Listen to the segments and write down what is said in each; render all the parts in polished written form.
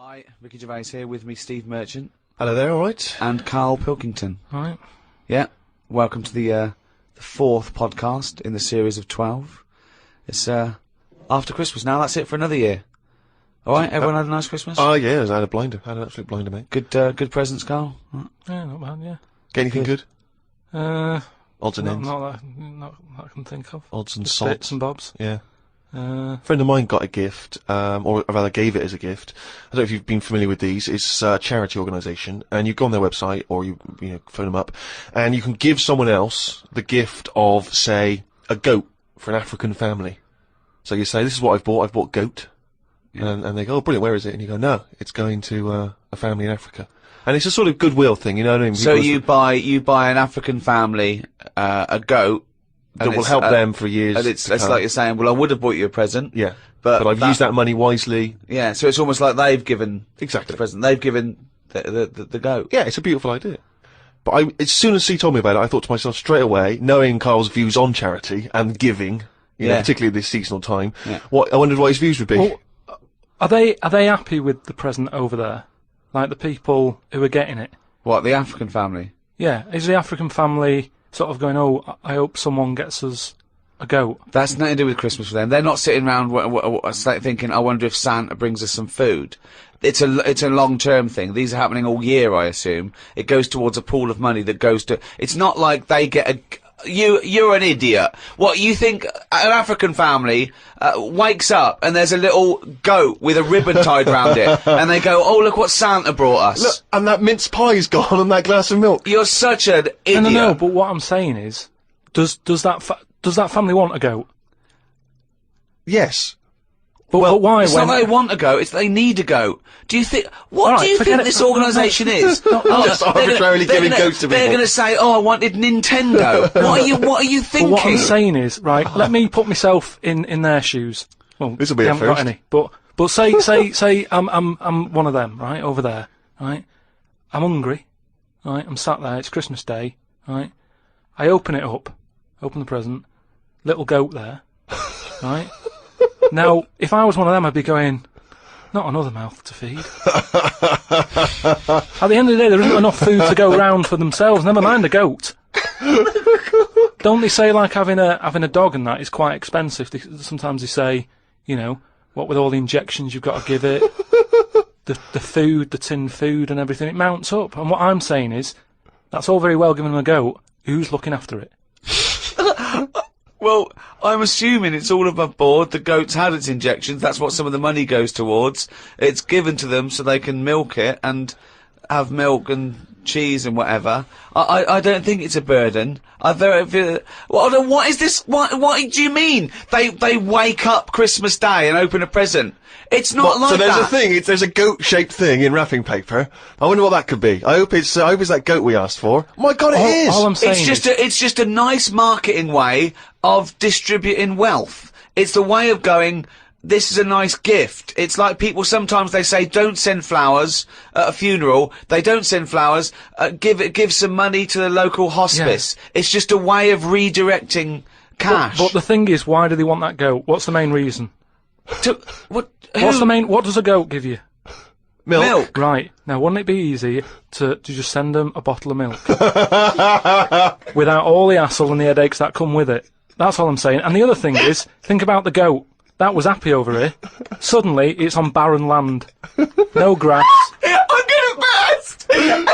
Hi, Ricky Gervais here, with me Steve Merchant. Hello there, alright? And Karl Pilkington. Alright. Yeah, welcome to the fourth podcast in the series of 12. It's after Christmas now, that's it for another year. Alright, everyone had a nice Christmas? Oh yeah, I had a blinder, I had an absolute blinder, mate. Good presents, Karl? Yeah, not bad, yeah. Get anything good? Odds and ends? Not that I can think of. Odds and Just sods? bits and bobs. Yeah. A friend of mine got a gift, or rather gave it as a gift. I don't know if you've been familiar with these. It's a charity organisation, and you go on their website, or you phone them up, and you can give someone else the gift of, say, a goat for an African family. So you say, this is what I've bought goat. Yeah. And they go, oh brilliant, where is it? And you go, no, it's going to a family in Africa. And it's a sort of goodwill thing, you know what I mean? So you buy an African family a goat, that will help them for years. And it's like you're saying, well, I would have bought you a present. Yeah. But I've used that money wisely. Yeah, so it's almost like they've given exactly the present. They've given the goat. Yeah, it's a beautiful idea. But as soon as he told me about it, I thought to myself straight away, knowing Karl's views on charity and giving, you know, particularly this seasonal time, I wondered what his views would be. Well, are they happy with the present over there? Like the people who are getting it? What, the African family? Yeah, is the African family sort of going, oh, I hope someone gets us a goat? That's nothing to do with Christmas for them. They're not sitting around thinking, I wonder if Santa brings us some food. It's a long-term thing. These are happening all year, I assume. It goes towards a pool of money that goes to... It's not like they get You're an idiot. What, you think an African family wakes up and there's a little goat with a ribbon tied round it, and they go, oh, look what Santa brought us. Look, and that mince pie's gone and that glass of milk. You're such an idiot. No, but what I'm saying is, does that family want a goat? Yes. But why? It's not they want a goat, it's they need a goat. Do you think... What do you think this organisation is? Just arbitrarily giving goats to people. They're going to say, oh, I wanted Nintendo. What are you thinking? Well, what I'm saying is, right, let me put myself in their shoes. Well, this will be a first. Got any. But say I'm one of them, right, over there, right? I'm hungry, right? I'm sat there, it's Christmas Day, right? I open it up, open the present, little goat there, right? Now, if I was one of them, I'd be going, not another mouth to feed. At the end of the day, there isn't enough food to go round for themselves, never mind a goat. Don't they say, like, having a dog and that is quite expensive? Sometimes they say, you know, what with all the injections you've got to give it, the food, the tinned food and everything, it mounts up. And what I'm saying is, that's all very well giving them a goat, who's looking after it? Well, I'm assuming it's all above board. The goat's had its injections. That's what some of the money goes towards. It's given to them so they can milk it and have milk and cheese and whatever. I don't think it's a burden. What is this? What do you mean? They wake up Christmas Day and open a present. It's not like that. So there's a goat-shaped thing in wrapping paper. I wonder what that could be. I hope it's that goat we asked for. Oh my God, it is! All I'm saying it's just a nice marketing way of distributing wealth. It's the way of going, this is a nice gift. It's like people sometimes they say, don't send flowers at a funeral. They don't send flowers. Give some money to the local hospice. Yeah. It's just a way of redirecting cash. But the thing is, why do they want that goat? What's the main reason? What does a goat give you? Milk. Right. Now, wouldn't it be easy to just send them a bottle of milk? Without all the hassle and the headaches that come with it. That's all I'm saying. And the other thing is, think about the goat. That was happy over here. Suddenly, it's on barren land. No grass. I'm gonna burst! What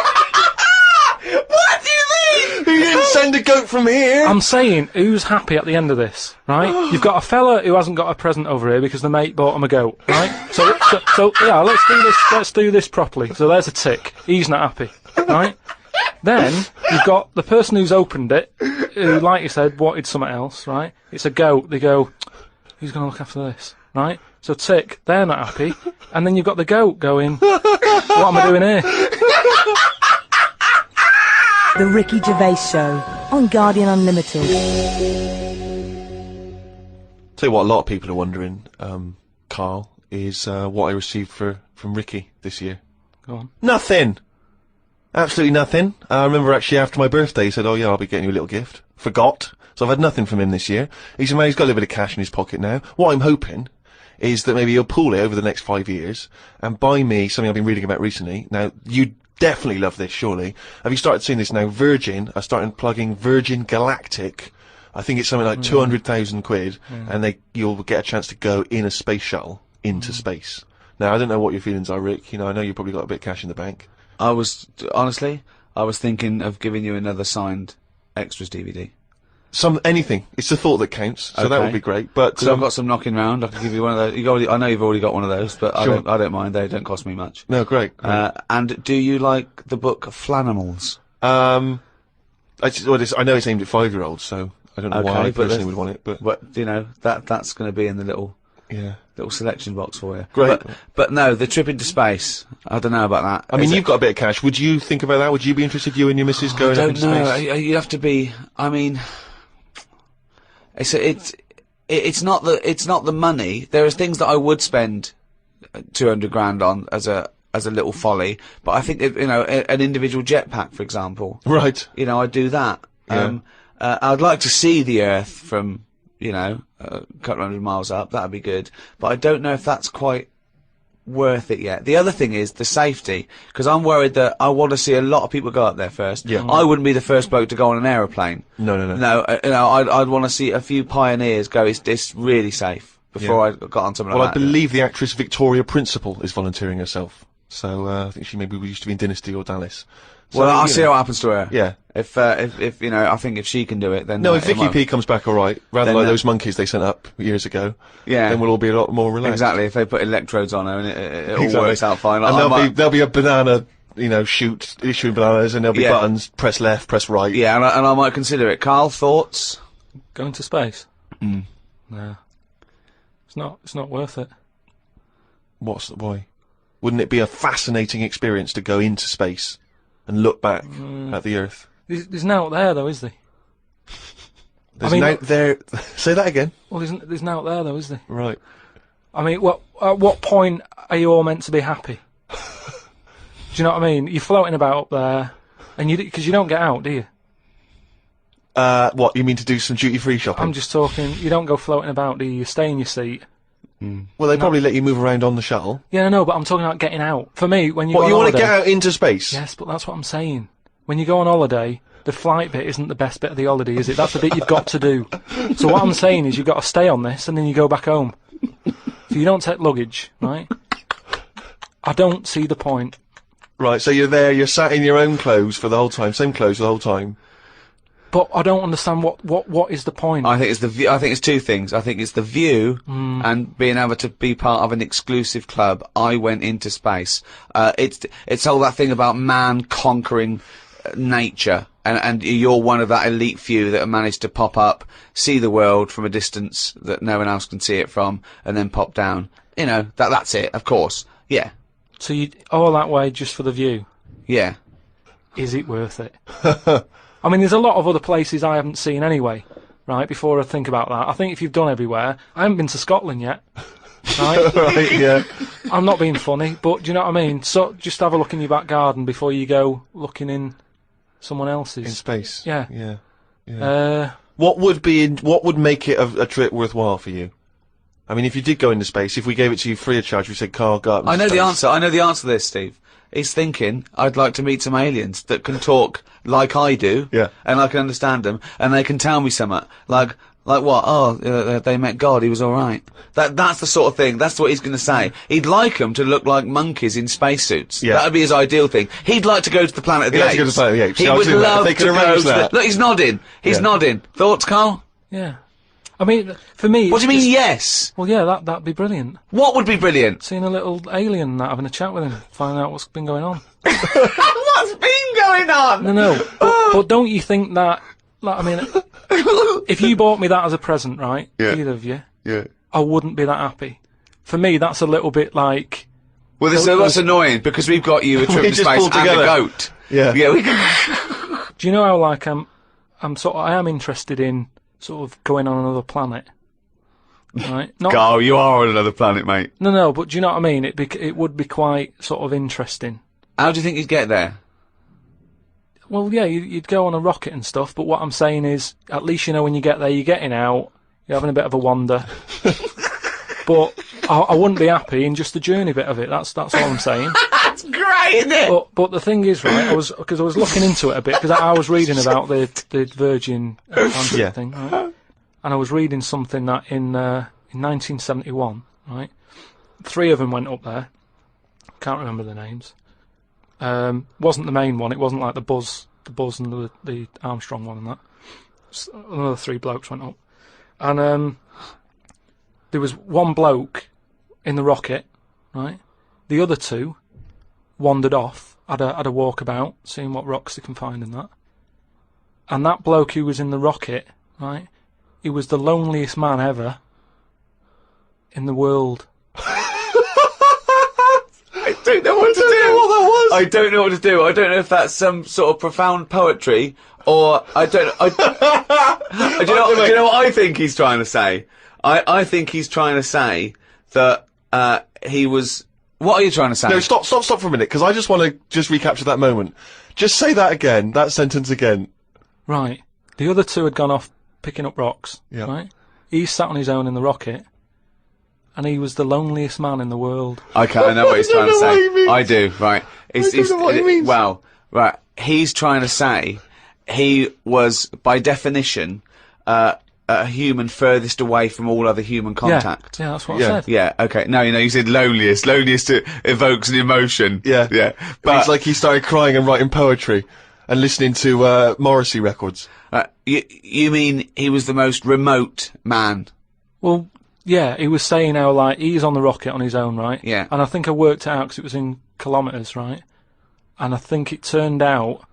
do you mean? You didn't send a goat from here. I'm saying, who's happy at the end of this, right? You've got a fella who hasn't got a present over here because the mate bought him a goat, right? So yeah, let's do this properly. So there's a tick. He's not happy, right? Then, you've got the person who's opened it, who, like you said, wanted something else, right? It's a goat. They go, who's going to look after this, right? So tick, they're not happy. And then you've got the goat going, what am I doing here? The Ricky Gervais Show on Guardian Unlimited. Tell you what, a lot of people are wondering, Karl, is what I received from Ricky this year. Go on. Nothing! Absolutely nothing. I remember actually after my birthday he said, oh yeah, I'll be getting you a little gift. Forgot. So I've had nothing from him this year. He's got a little bit of cash in his pocket now. What I'm hoping is that maybe you'll pool it over the next 5 years and buy me something I've been reading about recently. Now, you definitely love this, surely. Have you started seeing this now? Virgin are starting plugging Virgin Galactic. I think it's something like 200,000 quid, and you'll get a chance to go in a space shuttle into space. Now, I don't know what your feelings are, Rick. You know, I know you've probably got a bit of cash in the bank. I was thinking of giving you another signed extras DVD. Anything. It's the thought that counts, so that Okay. would be great. But Because I've got some knocking round. I can give you one of those. I know you've already got one of those, but Sure. I don't mind. They don't cost me much. no, great. And do you like the book Flanimals? I know it's aimed at 5-year-olds, so I don't know why I but personally there's- would want it, but that's going to be in the little yeah. selection box for you. Great. But no, the trip into space. I don't know about that. I mean, you've got a bit of cash. Would you think about that? Would you be interested, you and your missus, going up into space? You have to be. I mean, it's not the money. There are things that I would spend 200 grand on as a little folly, but I think an individual jetpack, for example. Right. I'd do that. Yeah. I'd like to see the Earth from a couple hundred miles up. That'd be good, but I don't know if that's quite worth it yet. The other thing is the safety, because I'm worried that I want to see a lot of people go up there first. Yeah. I wouldn't be the first bloke to go on an aeroplane. No. I'd want to see a few pioneers go. It's really safe before I got on something Well, like I that. believe the actress Victoria Principal is volunteering herself. So I think she maybe used to be in Dynasty or Dallas. So, Well, I'll you see know. what happens to her. Yeah. If I think if she can do it, then No, if it Vicky might- P comes back all right, rather Then, like those monkeys they sent up years ago, Yeah. then we'll all be a lot more relaxed. Exactly. If they put electrodes on her and it all Exactly. works out fine. And I there'll be a banana, chute issuing bananas, and there'll be Yeah. buttons. Press left, press right. yeah, and I might consider it. Carl, thoughts? Going to space? No. It's not worth it. Why? Wouldn't it be a fascinating experience to go into space and look back at the Earth? There's no out there, though, is there? There's mean- no there. Say that again. Well, there's no out there, though, is there? Right. I mean, at what point are you all meant to be happy? Do you know what I mean? You're floating about up there, and because you don't get out, do you? What you mean to do some duty-free shopping? I'm just talking. You don't go floating about, do you? You stay in your seat. Well, they probably let you move around on the shuttle. Yeah, no, but I'm talking about getting out. For me, when you go What on you want to holiday, get out into space? yes, but that's what I'm saying. When you go on holiday, the flight bit isn't the best bit of the holiday, is it? That's the bit you've got to do. So what I'm saying is you've got to stay on this, and then you go back home. So you don't take luggage, right? I don't see the point. Right. So you're there. You're sat in your own clothes for the whole time. Same clothes the whole time. But I don't understand what is the point. I think it's the view. I think it's two things. I think it's the view and being able to be part of an exclusive club. I went into space. It's all that thing about man conquering nature, and you're one of that elite few that have managed to pop up, see the world from a distance that no one else can see it from, and then pop down. That's it. Of course. Yeah. So you all that way just for the view? Yeah. Is it worth it? I mean, there's a lot of other places I haven't seen anyway, right, before I think about that. I think if you've done everywhere, I haven't been to Scotland yet, right? Right. Yeah. I'm not being funny, but do you know what I mean? So just have a look in your back garden before you go looking in someone else's. In space. Yeah. Yeah. What would make it a trip worthwhile for you? I mean, if you did go into space, if we gave it to you free of charge, we said, Carl, go up into I know the space." answer. I know the answer to this, Steve. He's thinking, I'd like to meet some aliens that can talk like I do, Yeah. and I can understand them, and they can tell me something. Like what? Oh, they met God, he was alright. That's the sort of thing, that's what he's gonna say. He'd like them to look like monkeys in spacesuits. Yeah. That'd be his ideal thing. He'd like to go to the planet of the He'd like apes. to go to the planet of the apes. He Yeah, I was would doing that. love If they to could go arrange to that. Look, he's nodding. He's Yeah. nodding. Thoughts, Carl? Yeah. I mean, for me... What do you it's mean, just- yes? Well, yeah, that'd be brilliant. What would be brilliant? Seeing a little alien and that, having a chat with him, finding out what's been going on. What's been going on? No, but don't you think that... Like, I mean, if you bought me that as a present, right, Yeah. either of you, Yeah. I wouldn't be that happy. For me, that's a little bit like... Well, that's annoying because we've got you a trip We to just space pulled and together. a goat. Yeah. Yeah, we Do you know how, like, I am interested in sort of going on another planet, right? Not, Carl, you are on another planet, mate. no, but do you know what I mean? It would be quite sort of interesting. How do you think you'd get there? Well, yeah, you'd go on a rocket and stuff, but what I'm saying is, at least you know when you get there, you're getting out, you're having a bit of a wander. but I wouldn't be happy in just the journey bit of it. That's all I'm saying. That's great, isn't it? But the thing is, right? I was looking into it a bit because I was reading about the Virgin Atlantic thing, right? And I was reading something that in 1971, right? 3 of them went up there. Can't remember the names. Wasn't the main one. It wasn't like the Buzz and the Armstrong one and that. Another 3 blokes went up, and there was one bloke in the rocket, right? The other 2 wandered off, had a walkabout, seeing what rocks they can find in that. And that bloke who was in the rocket, right? He was the loneliest man ever in the world. I don't know what to do. What that was. I don't know what to do. I don't know if that's some sort of profound poetry, or I don't. Do you know what I think he's trying to say? I think he's trying to say that he was. What are you trying to say? No, stop for a minute, because I just want to just recapture that moment. Just say that again, that sentence again. Right. The other 2 had gone off picking up rocks. Yeah. Right. He sat on his own in the rocket, and he was the loneliest man in the world. Okay, I know what he's trying to what say. he means. I do. Right. I don't know what he means. Well, right. He's trying to say he was, by definition, a human furthest away from all other human contact. Yeah, that's what Yeah. I said. Yeah, okay. No, you said loneliest. Loneliest evokes an emotion. Yeah. Yeah. But But it's like he started crying and writing poetry and listening to Morrissey records. you mean he was the most remote man? Well, yeah, he was saying how, like, he's on the rocket on his own, right? Yeah. And I think I worked it out because it was in kilometres, right? And I think it turned out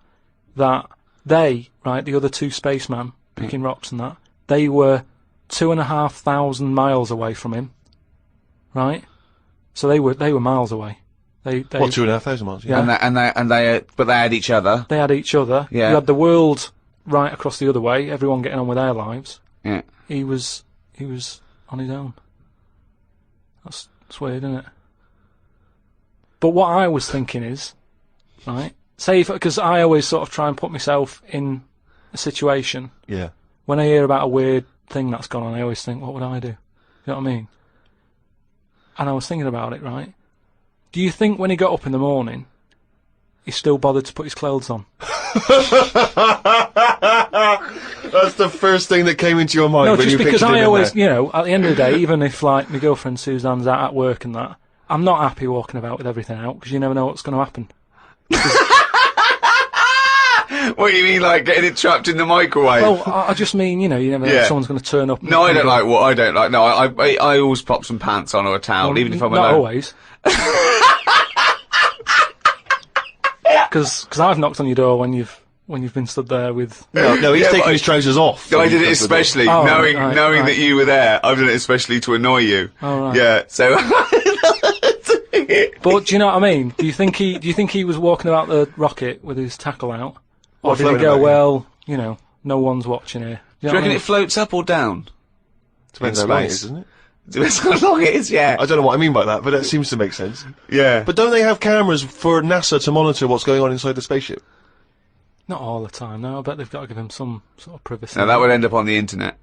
that they, right, the other 2 spacemen picking rocks and that, they were 2,500 miles away from him, right? So they were miles away. They What, 2,500 miles? Yeah. But they had each other. They had each other. Yeah. You had the world right across the other way, everyone getting on with their lives. Yeah. He was on his own. That's weird, isn't it? But what I was thinking is, right, say, because I always sort of try and put myself in a situation. Yeah. When I hear about a weird thing that's gone on, I always think, what would I do? You know what I mean? And I was thinking about it, right? Do you think when he got up in the morning, he still bothered to put his clothes on? That's the first thing that came into your mind No, when just you because pictured him I in always, there. you know, at the end of the day, even if, like, my girlfriend Suzanne's out at work and that, I'm not happy walking about with everything out, because you never know what's going to happen. What do you mean, like getting it trapped in the microwave? Well, I just mean, you know, you never know Yeah. if someone's going to turn up. No, I don't like what I don't like. No, I always pop some pants on or a towel, even if I'm Not alone. always. Because I've knocked on your door when you've been stood there with. No, he's Yeah, taking but his trousers off. No, I when he did it comes to the door. especially Oh, knowing right. that you were there. I've done it especially to annoy you. Oh, right. Yeah, so. But do you know what I mean? Do you think he was walking about the rocket with his tackle out, or Or did he floating go, about, well, you know, no one's watching here? Do you reckon it floats up or down? Depends in how long it space? is, doesn't it? Depends how long it is, yeah. I don't know what I mean by that, but it seems to make sense. Yeah. But don't they have cameras for NASA to monitor what's going on inside the spaceship? Not all the time. No, I bet they've got to give him some sort of privacy. Now that would end up on the internet,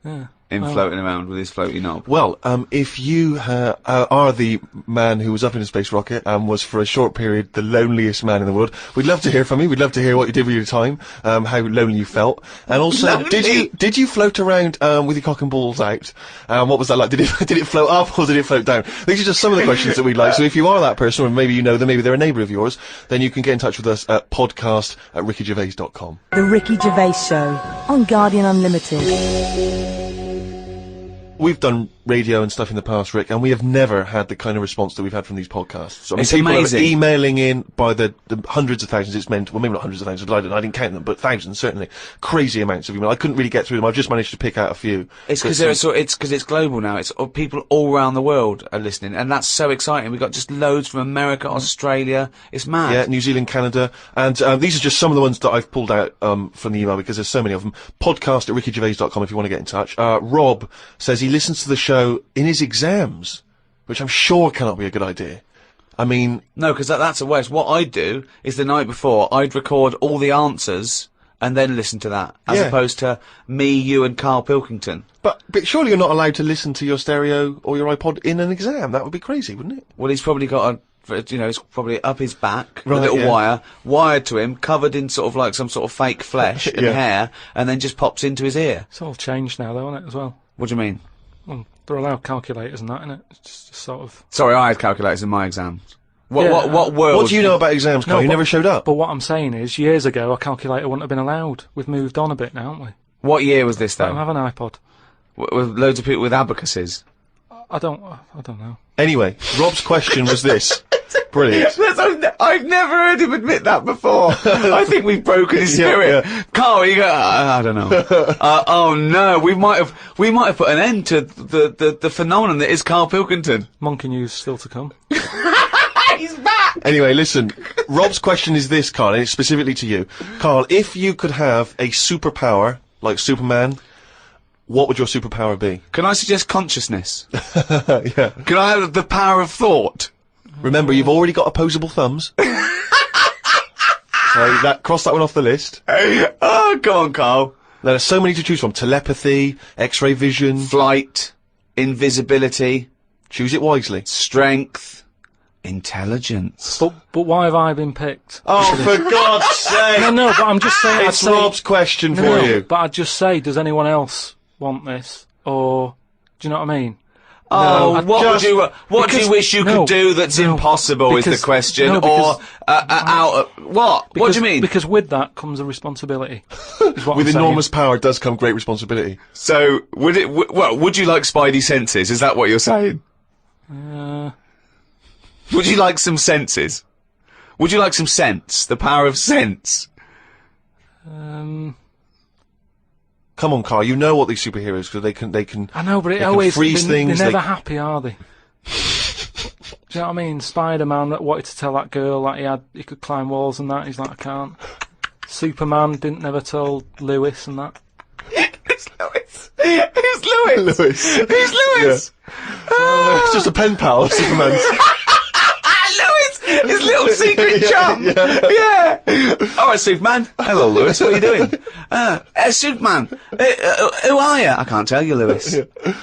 Yeah. him floating around with his floaty knob. Well, if you are the man who was up in a space rocket and was for a short period the loneliest man in the world, we'd love to hear from you. We'd love to hear what you did with your time, how lonely you felt, and also Lonely? did you float around with your cock and balls out? What was that like? Did it float up or did it float down? These are just some of the questions that we'd like. So if you are that person, or maybe you know them, maybe they're a neighbour of yours, then you can get in touch with us at podcast@rickygervais.com. The Ricky Gervais Show on Guardian Unlimited. We've done radio and stuff in the past, Rick, and we have never had the kind of response that we've had from these podcasts. I mean, It's people amazing. are emailing in by the hundreds of thousands. It's meant, well, maybe not hundreds of thousands. I didn't count them, but thousands certainly. Crazy amounts of email. I couldn't really get through them. I've just managed to pick out a few. It's because it's global now. It's people all around the world are listening, and that's so exciting. We've got just loads from America, Australia. It's mad. Yeah, New Zealand, Canada, and these are just some of the ones that I've pulled out from the email because there's so many of them. Podcast@rickygervais.com if you want to get in touch. Rob says he listens to the show in his exams, which I'm sure cannot be a good idea. I mean, No, because that's a waste. What I'd do is the night before, I'd record all the answers and then listen to that, as Yeah. opposed to me, you, and Karl Pilkington. But surely you're not allowed to listen to your stereo or your iPod in an exam. That would be crazy, wouldn't it? Well, he's probably got it's probably up his back, Right, a little yeah. wire, wired to him, covered in sort of like some sort of fake flesh and Yeah. hair, and then just pops into his ear. It's all changed now, though, isn't it, as well? What do you mean? Well, they're allowed calculators and that, innit? It's just sort of... Sorry, I had calculators in my exams. What Yeah, what world? What do you know about exams, Carl? You but- never showed up. But what I'm saying is, years ago, a calculator wouldn't have been allowed. We've moved on a bit now, haven't we? What year was this I don't though? have an iPod. With loads of people with abacuses. I don't know. Anyway, Rob's question was this. Brilliant. I've never heard him admit that before. I think we've broken his Yeah, spirit. yeah. Carl, you go. I don't know. Oh no, we might have put an end to the phenomenon that is Karl Pilkington. Monkey news still to come. He's back. Anyway, listen. Rob's question is this, Carl, and it's specifically to you. Carl, if you could have a superpower, like Superman, what would your superpower be? Can I suggest consciousness? Yeah. Can I have the power of thought? Remember, you've already got opposable thumbs. So cross that one off the list. Oh, come on, Carl. Now, there's so many to choose from. Telepathy, X-ray vision. Flight, invisibility, Choose it wisely. strength, intelligence. But why have I been picked? Oh, for God's sake! No, but I'm just saying. It's Rob's question for No, you. but I'd just say, does anyone else want this? Or, do you know what I mean? Oh, No, what do you because- wish you no, could do that's no, impossible is because- the question, no, because- what? What do you mean? Because with that comes a responsibility. Is what With I'm saying. enormous power does come great responsibility. So would it? Would you like Spidey senses? Is that what you're saying? Would you like some senses? Would you like some sense? The power of sense. Come on, Carl. You know what these superheroes because they can. I know, but it they can always freeze things. They're never they- happy, are they? Do you know what I mean? Spider-Man that wanted to tell that girl that he could climb walls and that. He's like, I can't. Superman didn't never tell Lewis and that. Who's Lewis? Who's Lewis? Lewis. Who's Lewis? It's just a pen pal of Superman's. Lewis, his little secret chum. Yeah. All right, Superman. Hello, Lewis. What are you doing? Superman. Who are you? I can't tell you, Lewis.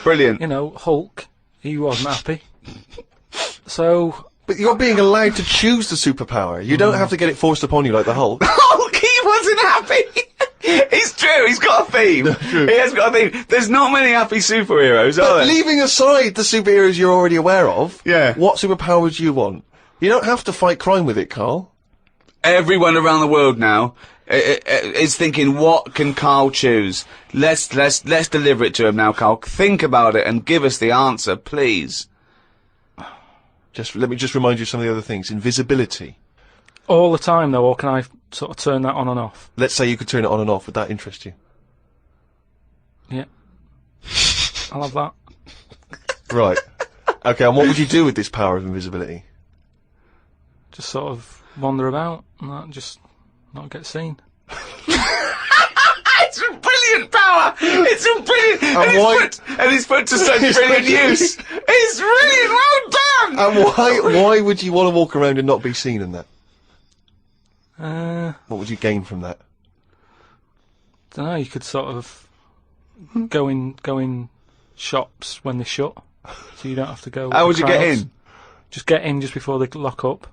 Brilliant. You know, Hulk, he wasn't happy. So, But you're being allowed to choose the superpower. You don't have to get it forced upon you like the Hulk. Hulk, he wasn't happy. It's true. He's got a theme. He has got a theme. There's not many happy superheroes, are But there? leaving aside the superheroes you're already aware of, Yeah. what superpower would you want? You don't have to fight crime with it, Carl. Everyone around the world now is thinking, what can Carl choose? Let's deliver it to him now, Carl. Think about it and give us the answer, please. Let me just remind you of some of the other things. Invisibility. all the time though, or can I sort of turn that on and off? Let's say you could turn it on and off. Would that interest you? Yeah. I'll have that. Right. Okay, and what would you do with this power of invisibility? Just sort of wander about and that, just not get seen. It's a brilliant power! It's a brilliant... And it's put to such brilliant use! It's brilliant! Well done! And why would you want to walk around and not be seen in that? What would you gain from that? Don't know, you could sort of go in shops when they shut, so you don't have to go. How would with you get crowds. in? Just get in just before they lock up.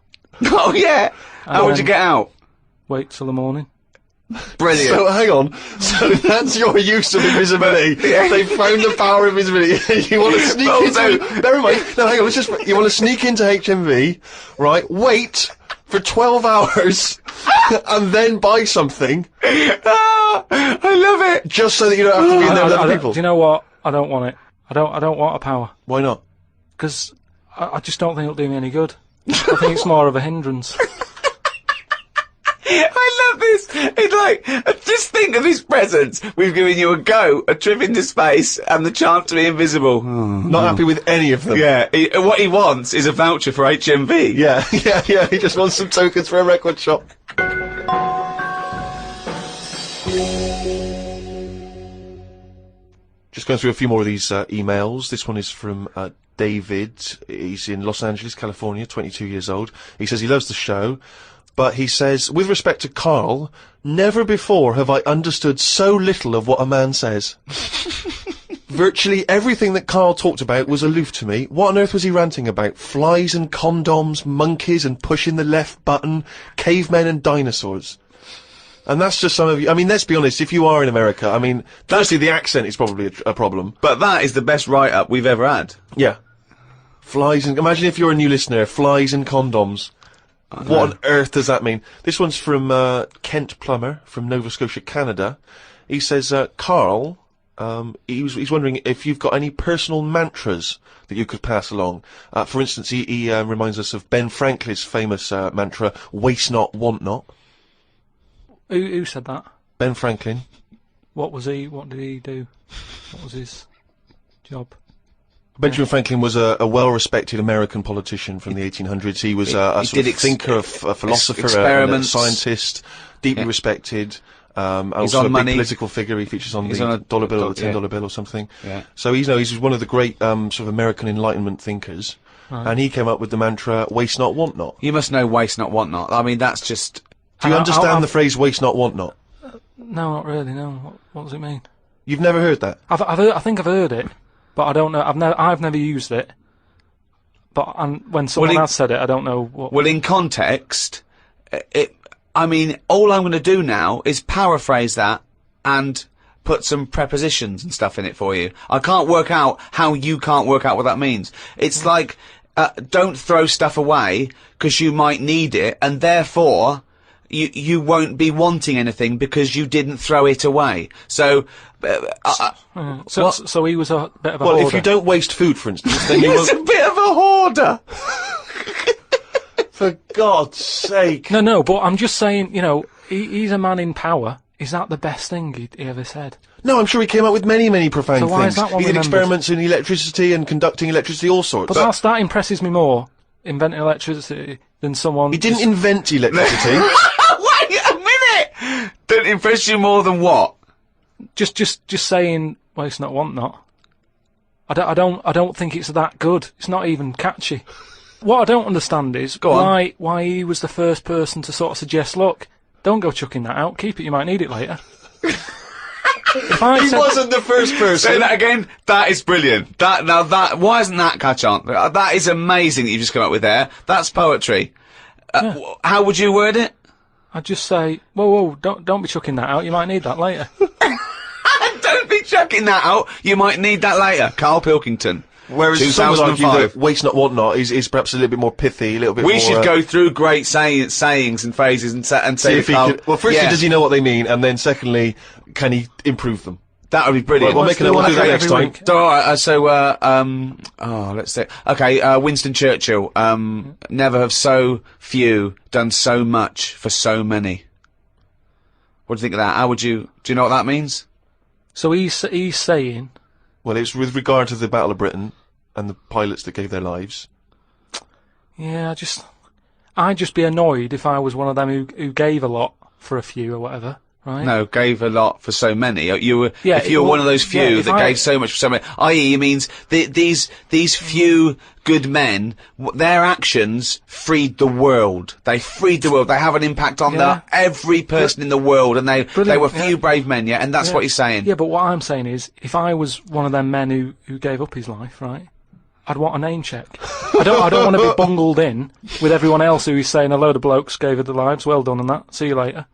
Oh, yeah! How would you get out? Wait till the morning. Brilliant. So hang on. So that's your use of invisibility. They found the power of invisibility. You want to sneak into. Never mind. No, hang on. You want to sneak into HMV, right? Wait for 12 hours, and then buy something. Ah, I love it! Just so that you don't have to be in there with other people. Do you know what? I don't want it. I don't want a power Why not? because I just don't think it'll do me any good. I think it's more of a hindrance. I love this. It's like, just think of his presents. We've given you a trip into space, and the chance to be invisible. Not happy with any of them. Yeah, what he wants is a voucher for HMV. Yeah. He just wants some tokens for a record shop. Just going through a few more of these emails. This one is from David. He's in Los Angeles, California, 22 years old. He says he loves the show. But he says, with respect to Karl, never before have I understood so little of what a man says. Virtually everything that Karl talked about was aloof to me. What on earth was he ranting about? Flies and condoms, monkeys and pushing the left button, cavemen and dinosaurs. And that's just some of you. I mean, let's be honest, if you are in America, I mean, firstly, the accent is probably a problem. But that is the best write-up we've ever had. Yeah. Flies and... Imagine if you're a new listener, flies and condoms. What on earth does that mean? This one's from Kent Plummer from Nova Scotia, Canada. He says, Karl, he's wondering if you've got any personal mantras that you could pass along. For instance, he reminds us of Ben Franklin's famous mantra, waste not, want not. Who said that? Ben Franklin. What did he do? What was his job? Benjamin Franklin was a well-respected American politician from the 1800s. He was a sort of thinker, a philosopher, a scientist, deeply respected. Also a big political figure. He features on the dollar bill or the $10 bill or something. Yeah. So he's one of the great sort of American Enlightenment thinkers. Right. And he came up with the mantra, waste not, want not. You must know waste not, want not. I mean, that's just... Do you understand the phrase waste not, want not? No, not really, no. What does it mean? You've never heard that? I think I've heard it. But I don't know. I've never used it. But when someone has said it, I don't know what. Well, in context, I mean, all I'm going to do now is paraphrase that and put some prepositions and stuff in it for you. I can't work out how you can't work out what that means. It's like, don't throw stuff away because you might need it, and therefore you won't be wanting anything because you didn't throw it away. So. So he was a bit of a hoarder. Well, if you don't waste food, for instance, then you He's a bit of a hoarder! For God's sake. No, but I'm just saying, you know, he's a man in power. Is that the best thing he ever said? No, I'm sure he came up with many, many profound things. Why is that one he did experiments in electricity and conducting electricity, all sorts. But that impresses me more, inventing electricity, than someone... He didn't invent electricity. Wait a minute! Don't impress you more than what? Just saying, waste not, want not. I don't think it's that good. It's not even catchy. What I don't understand is why he was the first person to sort of suggest, look, don't go chucking that out. Keep it. You might need it later. He wasn't the first person. Say that again. That is brilliant. Why isn't that catch on? That is amazing that you've just come up with there. That's poetry. How would you word it? I'd just say, whoa, don't be chucking that out. You might need that later. Don't be chucking that out. You might need that later. Karl Pilkington. Whereas some would argue that waste not, want not is perhaps a little bit more pithy, a little bit more... We should go through great sayings and phrases and say if he could, well, firstly, does he know what they mean? And then secondly, can he improve them? That would be brilliant. We'll make a note. We'll do that next time. So, all right, let's see. Okay, Winston Churchill. Never have so few done so much for so many. What do you think of that? Do you know what that means? So he's saying... Well, it's with regard to the Battle of Britain and the pilots that gave their lives. Yeah, I'd just be annoyed if I was one of them who gave a lot for a few or whatever, right? No, gave a lot for so many. If you were one of those few that gave so much for so many, i.e., it means these few good men, their actions freed the world. They freed the world. They have an impact on every person in the world, and they were few brave men, and that's what he's saying. Yeah, but what I'm saying is, if I was one of them men who gave up his life, right, I'd want a name check. I don't want to be bungled in with everyone else who is saying a load of blokes gave it their lives. Well done on that. See you later.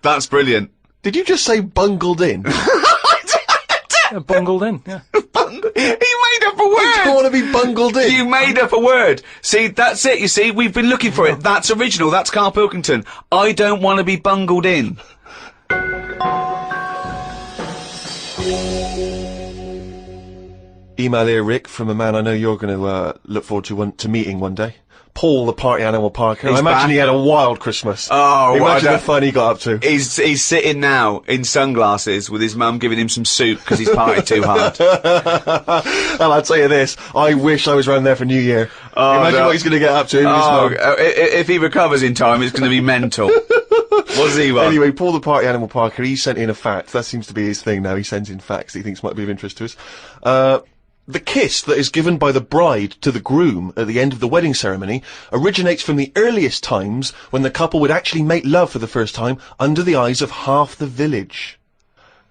That's brilliant. Did you just say bungled in? Bungled in, yeah. He made up a word! You don't want to be bungled in. You made up a word. See, that's it, you see, we've been looking for it. That's original, that's Karl Pilkington. I don't want to be bungled in. Email here, Rick, from a man I know you're going to look forward to meeting one day. Paul, the party animal Parker. I imagine he had a wild Christmas. Oh, imagine the fun he got up to. He's sitting now in sunglasses with his mum giving him some soup because he's partied too hard. Well, I'll tell you this, I wish I was round there for New Year. Imagine what he's going to get up to. If he recovers in time, it's going to be mental. What's he want? Anyway, Paul, the party animal Parker, he sent in a fact. That seems to be his thing now. He sends in facts that he thinks might be of interest to us. The kiss that is given by the bride to the groom at the end of the wedding ceremony originates from the earliest times when the couple would actually make love for the first time under the eyes of half the village.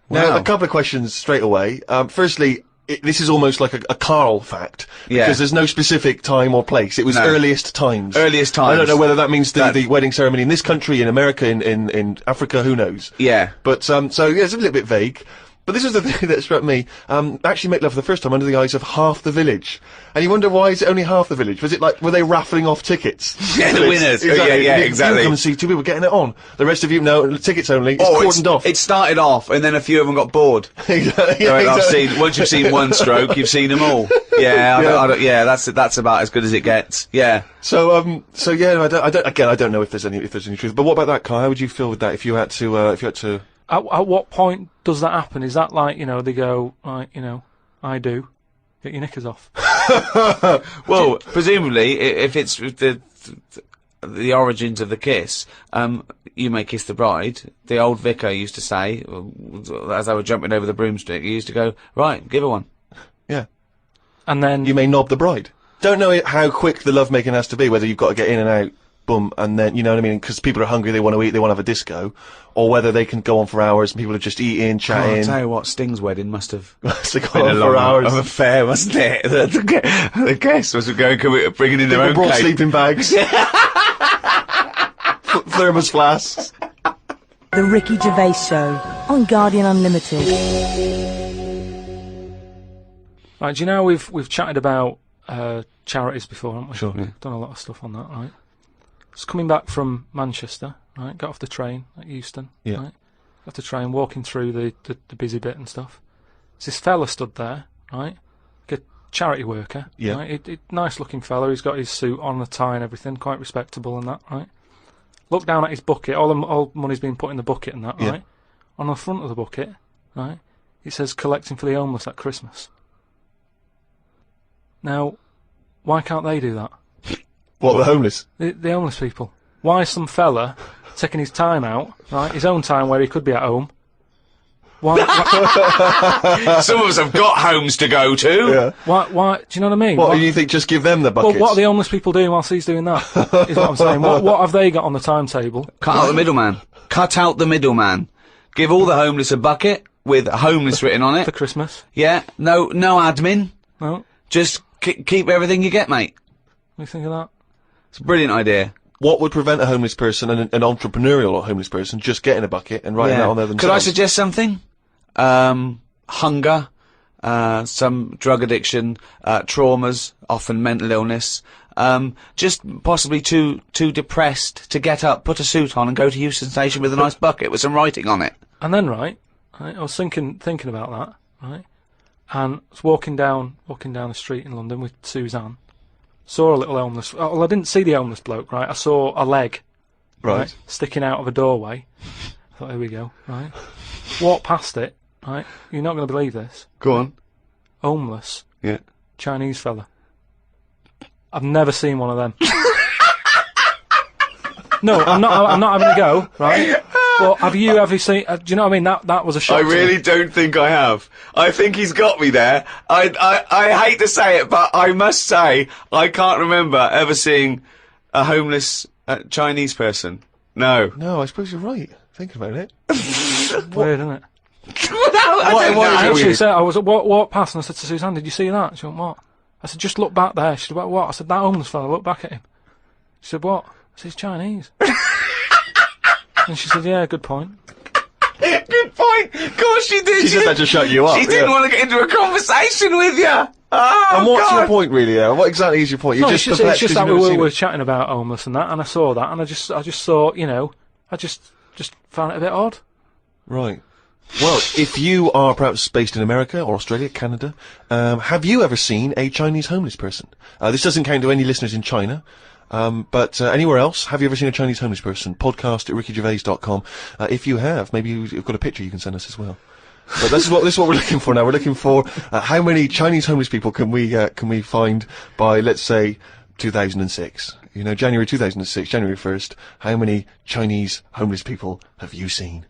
Now, Wow. a couple of questions straight away. Firstly, this is almost like a Karl fact, Yeah. because there's no specific time or place. It was No. earliest times. Earliest I don't times. know whether that means the wedding ceremony in this country, in America, in Africa, who knows? Yeah. But, so, yeah, it's a little bit vague. But this was the thing that struck me. Actually make love for the first time under the eyes of half the village. And you wonder, why is it only half the village? Was it like, were they raffling off tickets? Yeah, the winners. Exactly. Yeah, You exactly. come and see two people getting it on. The rest of you, no, tickets only. It's Oh, cordoned off. it started off, and then a few of them got bored. Exactly. Right, once you've seen one stroke, you've seen them all. Yeah, that's about as good as it gets. Yeah. So yeah, I don't know if there's any truth. But what about that, Kai? How would you feel with that if you had to? At what point does that happen? Is that like, they go, like, I do, get your knickers off? Well, presumably, if it's the origins of the kiss, you may kiss the bride. The old vicar used to say, as they were jumping over the broomstick, he used to go, right, give her one. Yeah. And then You may knob the bride. Don't know how quick the lovemaking has to be, whether you've got to get in and out, boom, and then, you know what I mean, because people are hungry, they want to eat, they want to have a disco, or whether they can go on for hours and people are just eating, I'll chatting. tell you what, Sting's wedding must have So go been a on long for hours. of affair, wasn't it? The guests was going, bringing in their People own brought cake. sleeping bags. Thermos flasks. The Ricky Gervais Show on Guardian Unlimited. Right, do you know we've chatted about charities before, haven't we? Sure. Yeah. Done a lot of stuff on that, right? Just coming back from Manchester, right? Got off the train at Euston, Yeah. right? Got off the train, walking through the busy bit and stuff. There's this fella stood there, right? Like a charity worker, Yeah. right? Nice looking fella. He's got his suit on, the tie and everything, quite respectable and that, right? Look down at his bucket. All money's been put in the bucket and that, Yeah. right? On the front of the bucket, right? It says collecting for the homeless at Christmas. Now, why can't they do that? What, the homeless? The homeless people. Why is some fella taking his time out, right? His own time where he could be at home. Why? Some of us have got homes to go to. Yeah. Why? Do you know what I mean? What, you think just give them the well, buckets? what are the homeless people doing whilst he's doing that? Is what I'm saying. What have they got on the timetable? Cut out the middleman. Cut out the middleman. Give all the homeless a bucket with homeless written on For it. Christmas? Yeah. No admin. No. Just keep everything you get, mate. What do you think of that? It's a brilliant idea. What would prevent a homeless person, an entrepreneurial homeless person, just getting a bucket and writing that on there themselves? Could I suggest something? Hunger, some drug addiction, traumas, often mental illness. Just possibly too depressed to get up, put a suit on, and go to Euston Station with a nice bucket with some writing on it. And then, right, I was thinking about that, right, and I was walking down the street in London with Suzanne. Saw a little homeless. Well, I didn't see the homeless bloke, right? I saw a leg, Right. sticking out of a doorway. I thought, here we go, right? Walked past it, right? You're not going to believe this. Go on. Homeless Yeah. Chinese fella. I've never seen one of them. No, I'm not having a go, right? But have you ever seen? Do you know what I mean? That was a shock. I to me. really don't think I have. I think he's got me there. I hate to say it, but I must say I can't remember ever seeing a homeless Chinese person. No. No, I suppose you're right. Thinking about it. Weird, isn't it? I don't know. Actually, so I was walked past and I said to Suzanne, "Did you see that?" She went, "What?" I said, "Just look back there." She said, "What?" I said, "That homeless fella. Look back at him." She said, "What?" I said, "He's Chinese." And she said, "Yeah, good point." Good point. Of course she did. She said that to shut you up. She didn't yeah. want to get into a conversation with you. Oh, And what's God. your point, really? What exactly is your point? You're No, just it's perplexed just 'cause that you've never we seen were it. chatting about homeless and that, and I saw that, and I just thought, I just found it a bit odd. Right. Well, if you are perhaps based in America or Australia, Canada, have you ever seen a Chinese homeless person? This doesn't count to any listeners in China. But anywhere else, have you ever seen a Chinese homeless person? Podcast at rickygervais.com. If you have, maybe you've got a picture you can send us as well. But this is what we're looking for now. We're looking for how many Chinese homeless people can we find by, let's say, 2006. You know, January 2006, January 1st. How many Chinese homeless people have you seen?